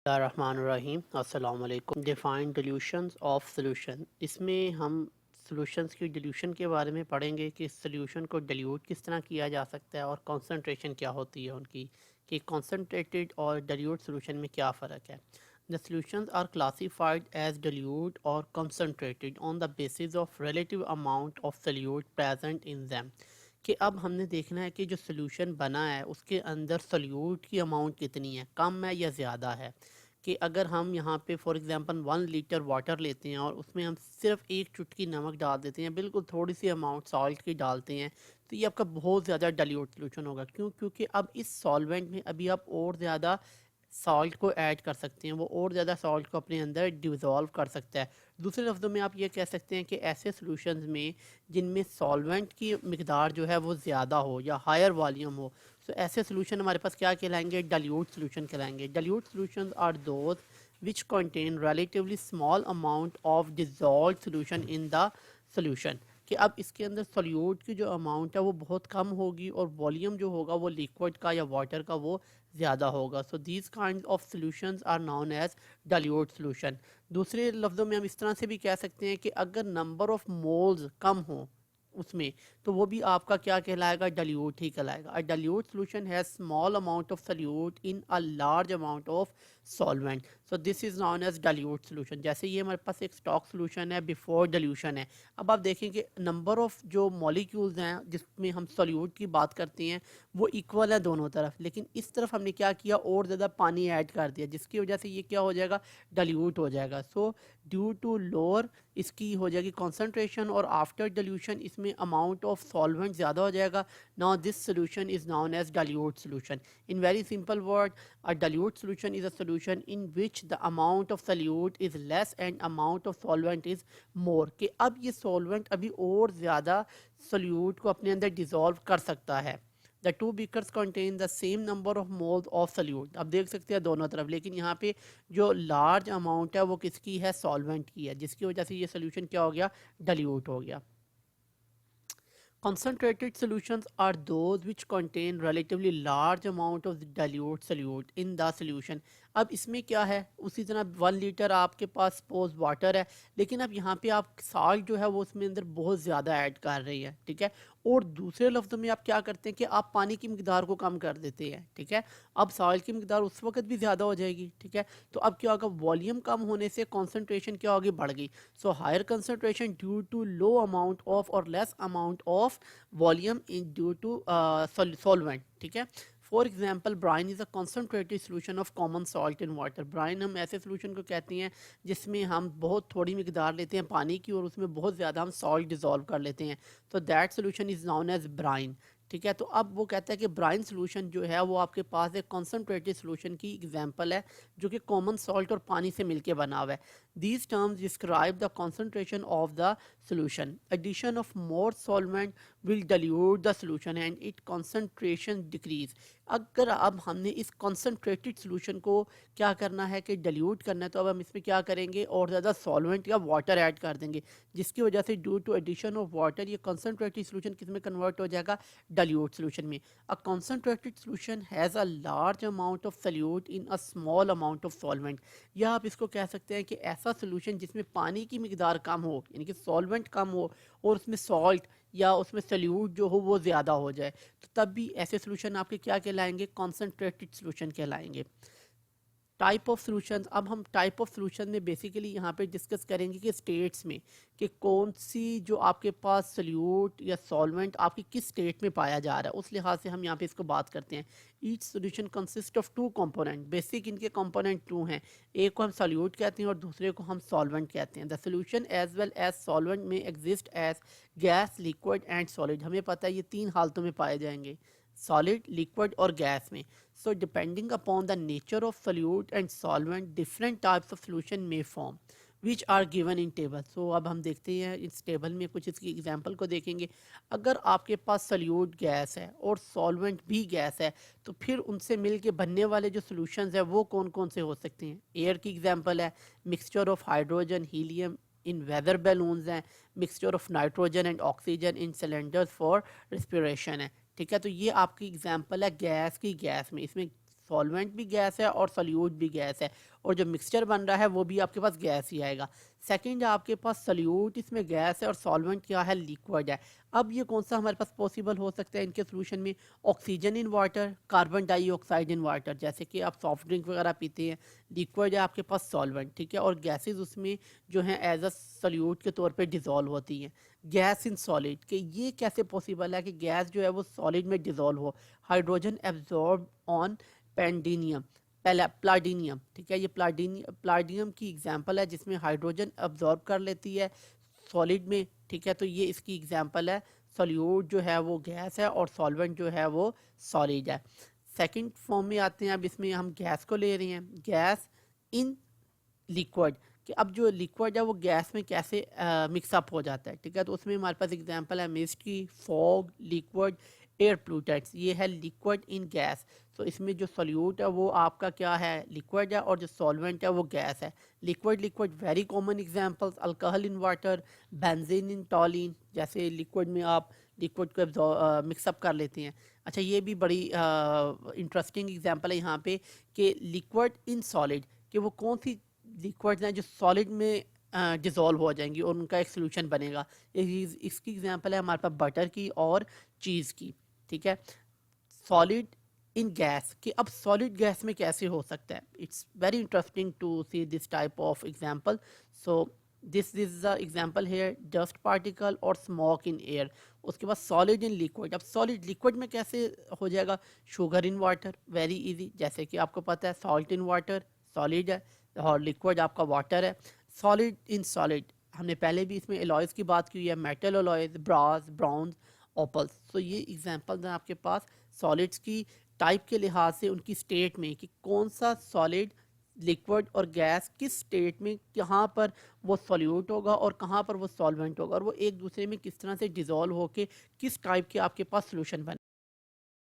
रहीम अस्सलाम वालेकुम। Define डिल्यूशंस of solution, इसमें हम सॉल्यूशंस की डिल्यूशन के बारे में पढ़ेंगे कि सॉल्यूशन को डिल्यूट किस तरह किया जा सकता है और कंसंट्रेशन क्या होती है उनकी, कि कंसंट्रेटेड और डिल्यूट सॉल्यूशन में क्या फ़र्क है। The solutions are classified as dilute और concentrated on the basis of relative amount of solute present in them. कि अब हमने देखना है कि जो सॉल्यूशन बना है उसके अंदर सॉल्यूट की अमाउंट कितनी है, कम है या ज़्यादा है। कि अगर हम यहाँ पे फॉर एग्जांपल 1 लीटर वाटर लेते हैं और उसमें हम सिर्फ एक चुटकी नमक डाल देते हैं, बिल्कुल थोड़ी सी अमाउंट सॉल्ट की डालते हैं, तो ये आपका बहुत ज़्यादा डाइल्यूट सॉल्यूशन होगा। क्यों? क्योंकि अब इस सॉल्वेंट में अभी आप और ज़्यादा सॉल्ट को ऐड कर सकते हैं, वो और ज़्यादा सॉल्ट को अपने अंदर डिज़ोल्व कर सकता है। दूसरे लफ्ज़ों में आप ये कह सकते हैं कि ऐसे सॉल्यूशंस में जिनमें सॉल्वेंट की मिकदार जो है वो ज़्यादा हो या हायर वॉल्यूम हो, तो ऐसे सॉल्यूशन हमारे पास क्या कहलाएंगे? डाइल्यूट सॉल्यूशन कहलाएंगे। Dilute solutions are those which contain relatively small amount of dissolved solution in the solution। कि अब इसके अंदर सोल्यूट की जो अमाउंट है वो बहुत कम होगी और वॉल्यूम जो होगा वो लिक्विड का या वाटर का वो ज़्यादा होगा। So these kind of solutions are known as dilute solution. दूसरे लफ्ज़ों में हम इस तरह से भी कह सकते हैं कि अगर नंबर ऑफ मोल्स कम हो उसमें, तो वो भी आपका क्या कहलाएगा? डाइल्यूट ही कहलाएगा। A dilute solution has small amount of solute in a large amount of solvent, so this is known as dilute solution. जैसे ये हमारे पास एक स्टॉक सॉल्यूशन है बिफोर डाइल्यूशन है। अब आप देखेंगे नंबर ऑफ जो मॉलिक्यूल्स हैं जिसमें हम सोल्यूट की बात करते हैं वो इक्वल है दोनों तरफ, लेकिन इस तरफ हमने क्या किया? और ज़्यादा पानी ऐड कर दिया, जिसकी वजह से ये क्या हो जाएगा? डाइल्यूट हो जाएगा। सो ड्यू टू लोअर इसकी हो जाएगी कॉन्सेंट्रेशन और आफ्टर डाइल्यूशन इसमें अमाउंट ऑफ सॉल्वेंट ज़्यादा हो जाएगा। Now this solution is known as dilute solution. In very simple word, a dilute solution is a solution in which the amount of solute is less and amount of solvent is more. कि अब ये solvent अभी और ज़्यादा solute को अपने अंदर dissolve कर सकता है। The two beakers contain the same number of moles of solute. अब देख सकते हैं दोनों तरफ, लेकिन यहाँ पे जो लार्ज अमाउंट है वो किसकी है? सॉल्वेंट की है, जिसकी वजह से ये सोल्यूशन क्या हो गया? डाइल्यूट हो गया। Concentrated solutions are those which contain relatively large amount of dilute solute in the solution। अब इसमें क्या है? उसी तरह 1 लीटर आपके पास सपोज वाटर है, लेकिन अब यहाँ पे आप साल्ट जो है वो उसमें अंदर बहुत ज़्यादा ऐड कर रही है, ठीक है। और दूसरे लफ्ज़ों में आप क्या करते हैं कि आप पानी की मिकदार को कम कर देते हैं, ठीक है। अब साल्ट की मिकदार उस वक्त भी ज़्यादा हो जाएगी, ठीक है। तो अब क्या होगा? वॉल्यूम कम होने से कॉन्सेंट्रेशन क्या होगी? बढ़ गई। So higher concentration due to low amount of और less amount of volume in due to solvent, ठीक है। For example brine is a concentrated solution of common salt in water. Brine हम ऐसे सोल्यूशन को कहते हैं जिसमें हम बहुत थोड़ी मिकदार लेते हैं पानी की और उसमें बहुत ज़्यादा हम सॉल्ट डिजोल्व कर लेते हैं, तो that solution is known as brine, ठीक है। तो अब वो कहता है कि ब्राइन सोल्यूशन जो है वो आपके पास एक कॉन्सेंट्रेटेड सोल्यूशन की एग्जांपल है जो कि कॉमन सॉल्ट और पानी से मिलके बना हुआ है। These terms describe the concentration of the solution. Addition of more solvent will dilute the solution and it concentration decrease. अगर अब हमने इस कॉन्सेंट्रेटेड सोल्यूशन को क्या करना है कि डाइल्यूट करना है, तो अब हम इसमें क्या करेंगे? और ज़्यादा सॉल्वेंट या वाटर ऐड कर देंगे, जिसकी वजह से due to addition of water ये कॉन्सेंट्रेटेड सोल्यूशन किस में कन्वर्ट हो जाएगा? डाइल्यूट सोल्यूशन में। A concentrated solution has a large amount of solute in a small amount of solvent. या आप इसको कह सकते हैं कि ऐसा सोल्यूशन जिसमें पानी की मिकदार कम हो, यानी कि सॉल्वेंट कम हो और उसमें सॉल्ट या उसमें सल्यूट जो हो वो ज़्यादा हो जाए, तो तब भी ऐसे सोल्यूशन आपके क्या कहलाएंगे? कॉन्सेंट्रेटेड सोल्यूशन कहलाएंगे। टाइप ऑफ सॉल्यूशंस, अब हम टाइप ऑफ सॉल्यूशन में बेसिकली यहाँ पे डिस्कस करेंगे कि स्टेट्स में कि कौन सी जो आपके पास सॉल्यूट या सॉल्वेंट आपकी किस स्टेट में पाया जा रहा है, उस लिहाज से हम यहाँ पे इसको बात करते हैं। Each solution consist of 2 component. Basic इनके कंपोनेंट 2 हैं, एक को हम सॉल्यूट कहते हैं और दूसरे को हम सॉल्वेंट कहते हैं। The solution as well as solvent में exist as gas, liquid and solid. हमें पता है ये 3 हालतों में पाए जाएंगे, सॉलिड, लिक्विड और गैस में। So depending upon the nature of solute and solvent, different types of solution may form, which are given in table। So अब हम देखते हैं इस टेबल में कुछ इसकी एग्जांपल को देखेंगे। अगर आपके पास सॉल्यूट गैस है और सॉल्वेंट भी गैस है, तो फिर उनसे मिल के बनने वाले जो सॉल्यूशंस है वो कौन कौन से हो सकते हैं? एयर की एग्जांपल है, mixture of hydrogen helium in weather balloons हैं, mixture of nitrogen and oxygen in cylinders for respiration है, ठीक है। तो ये आपकी एग्जांपल है गैस की, गैस में इसमें सॉल्वेंट भी गैस है और सॉल्यूट भी गैस है, और जो मिक्सचर बन रहा है वो भी आपके पास गैस ही आएगा। सेकंड, आपके पास सॉल्यूट इसमें गैस है और सॉल्वेंट क्या है, लिक्विड है। अब ये कौन सा हमारे पास पॉसिबल हो सकता है इनके सोल्यूशन में? Oxygen in water, carbon dioxide in water, जैसे कि आप सॉफ्ट ड्रिंक वगैरह पीते हैं, लिक्विड है आपके पास सॉल्वेंट, ठीक है, और गैसेस उसमें जो हैं एज अ सॉल्यूट के तौर पे डिज़ोल्व होती हैं। गैस इन सॉलिड, कि ये कैसे पॉसिबल है कि गैस जो है वो सॉलिड में डिज़ोल्व हो? हाइड्रोजन एब्जॉर्ब ऑन पेंडिनियम, पहला प्लाडीनियम, ठीक है, ये प्लाडीनियम की एग्जांपल है जिसमें हाइड्रोजन अब्जॉर्ब कर लेती है सॉलिड में, ठीक है, तो ये इसकी एग्जांपल है। सॉल्यूट जो है वो गैस है और सॉल्वेंट जो है वो सॉलिड है। सेकंड फॉर्म में आते हैं, अब इसमें हम गैस को ले रहे हैं, गैस इन लिक्विड, कि अब जो लिक्विड है वो गैस में कैसे मिक्सअप हो जाता है, ठीक है, तो उसमें हमारे पास एग्जांपल है मिस्ट की, फॉग, लिक्विड, एयर पोल्यूटेंट्स, ये है लिक्विड इन गैस। तो इसमें जो सॉल्यूट है वो आपका क्या है, लिक्विड है, और जो सॉल्वेंट है वो गैस है। Liquid very common examples, alcohol in water, benzene in टॉलिन, जैसे लिक्विड में आप लिक्विड को मिक्सअप कर लेते हैं। अच्छा, ये भी बड़ी इंटरेस्टिंग एग्जांपल है यहाँ पे कि लिक्विड इन सॉलिड, कि वो कौन सी लिक्विड्स हैं जो सॉलिड में डिज़ोल्व हो जाएंगी और उनका एक सोल्यूशन बनेगा। इसकी एग्जांपल है हमारे पास बटर की और चीज़ की, ठीक है। सॉलिड इन गैस, कि अब सॉलिड गैस में कैसे हो सकता है? It's very interesting to see this type of example. So this is the example here, dust particle और स्मोक इन एयर। उसके बाद सॉलिड इन लिक्विड, अब सॉलिड लिक्विड में कैसे हो जाएगा? Sugar in water, very easy, जैसे कि आपको पता है सॉल्ट इन वाटर सॉलिड है और लिक्विड आपका वाटर है। सॉलिड इन सॉलिड, हमने पहले भी इसमें एलॉयज़ की बात की है, मेटल एलॉयज़, ब्रास, ब्राउन्स, ओपल्स। तो ये एग्जांपल्स हैं आपके पास सॉलिड्स की टाइप के लिहाज से, उनकी स्टेट में, कि कौन सा सॉलिड, लिक्विड और गैस किस स्टेट में कहाँ पर वो सॉल्यूट होगा और कहाँ पर वो सॉल्वेंट होगा, और वो एक दूसरे में किस तरह से डिज़ोल्व होके किस टाइप के आपके पास सोल्यूशन बने।